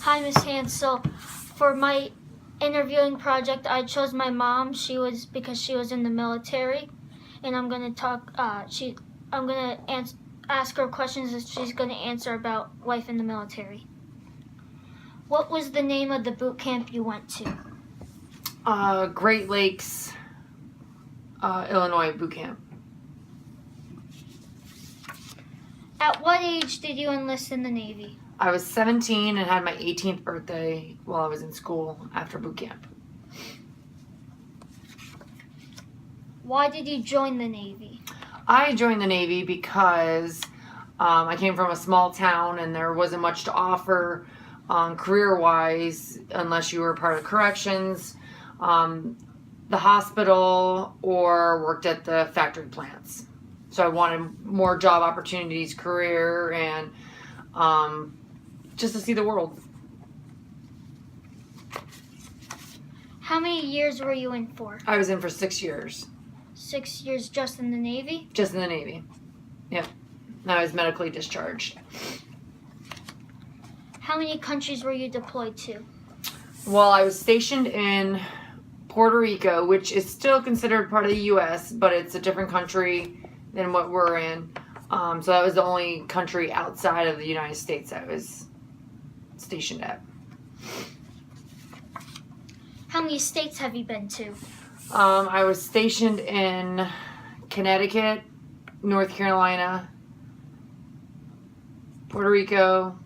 Hi, Miss Hansel. For my interviewing project, I chose my mom. Because she was in the military, and I'm gonna ask her questions that she's gonna answer about life in the military. What was the name of the boot camp you went to? Great Lakes, Illinois boot camp. At what age did you enlist in the Navy? I was 17 and had my 18th birthday while I was in school after boot camp. Why did you join the Navy? I joined the Navy because I came from a small town and there wasn't much to offer career-wise unless you were part of corrections, the hospital, or worked at the factory plants. So I wanted more job opportunities, career, and just to see the world. How many years were you in for? I was in for 6 years. 6 years just in the Navy? Just in the Navy. Yep. And I was medically discharged. How many countries were you deployed to? Well, I was stationed in Puerto Rico, which is still considered part of the U.S., but it's a different country than what we're in. So that was the only country outside of the United States I was stationed at. How many states have you been to? I was stationed in Connecticut, North Carolina, Puerto Rico,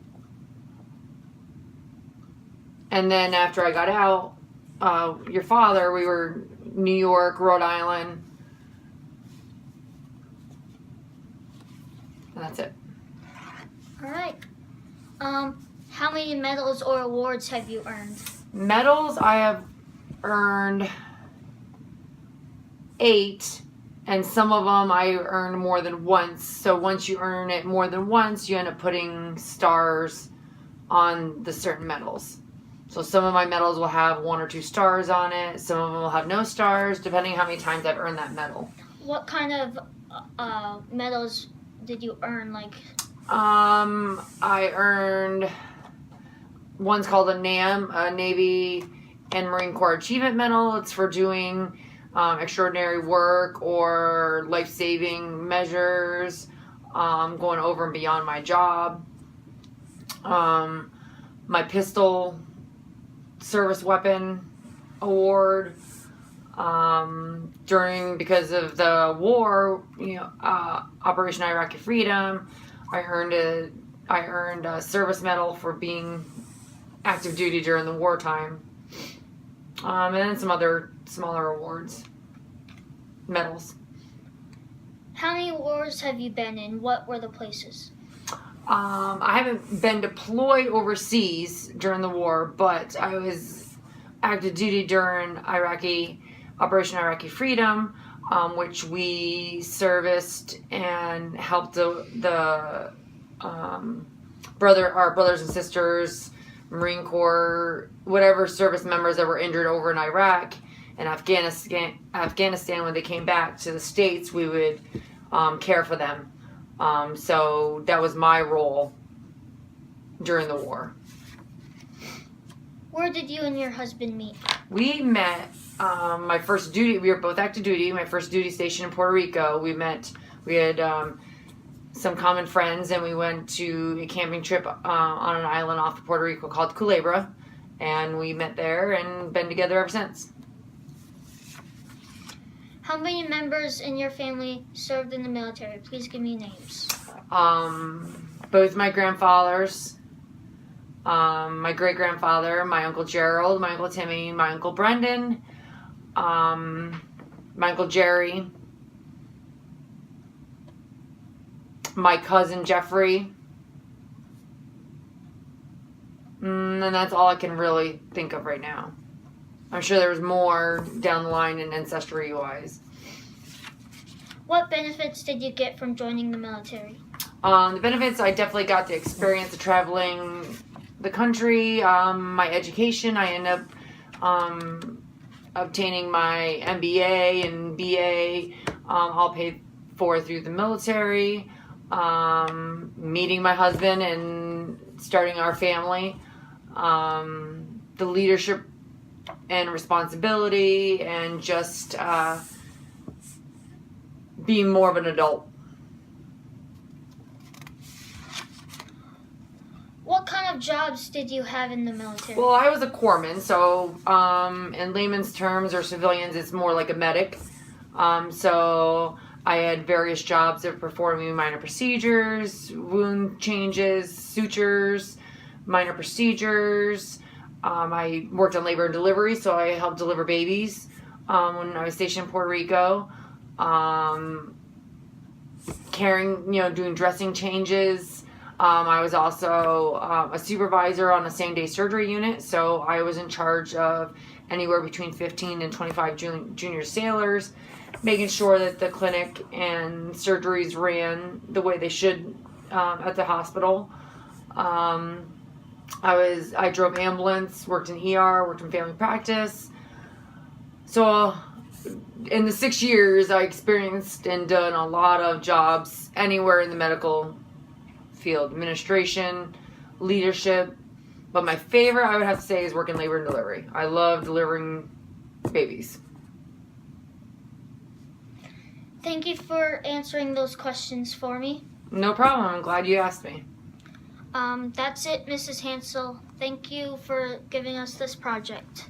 and then after I got out, your father, we were New York, Rhode Island, and that's it. All right. How many medals or awards have you earned? Medals, I have earned 8, and some of them I earned more than once. So once you earn it more than once, you end up putting stars on the certain medals. So some of my medals will have 1 or 2 stars on it. Some of them will have no stars, depending how many times I've earned that medal. What kind of medals did you earn? I earned, one's called a NAM, a Navy and Marine Corps Achievement Medal. It's for doing extraordinary work or life-saving measures, going over and beyond my job. My pistol service weapon award, because of the war, Operation Iraqi Freedom, I earned a service medal for being active duty during the wartime, and then some other smaller awards, medals. How many wars have you been in? What were the places? I haven't been deployed overseas during the war, but I was active duty during Operation Iraqi Freedom, which we serviced and helped our brothers and sisters, Marine Corps, whatever service members that were injured over in Iraq and Afghanistan. When they came back to the States, we would care for them. So that was my role during the war. Where did you and your husband meet? We met, my first duty, we were both active duty, my first duty station in Puerto Rico. We had some common friends, and we went to a camping trip on an island off of Puerto Rico called Culebra, and we met there and been together ever since. How many members in your family served in the military? Please give me names. Both my grandfathers, my great-grandfather, my Uncle Gerald, my Uncle Timmy, my Uncle Brendan, my Uncle Jerry, my cousin Jeffrey, and that's all I can really think of right now. I'm sure there was more down the line in ancestry-wise. What benefits did you get from joining the military? The benefits, I definitely got the experience of traveling the country. My education, I ended up obtaining my MBA and BA, all paid for through the military. Meeting my husband and starting our family. the leadership and responsibility, and just being more of an adult. What kind of jobs did you have in the military? Well, I was a corpsman, so in layman's terms or civilians, it's more like a medic. So I had various jobs of performing minor procedures, wound changes, sutures, minor procedures. I worked on labor and delivery, so I helped deliver babies when I was stationed in Puerto Rico. Caring, doing dressing changes. I was also a supervisor on a same-day surgery unit, so I was in charge of anywhere between 15 and 25 junior sailors, making sure that the clinic and surgeries ran the way they should at the hospital. I drove ambulance, worked in ER, worked in family practice. So in the 6 years, I experienced and done a lot of jobs anywhere in the medical field, administration, leadership. But my favorite, I would have to say, is working labor and delivery. I love delivering babies. Thank you for answering those questions for me. No problem. I'm glad you asked me. That's it, Mrs. Hansel. Thank you for giving us this project.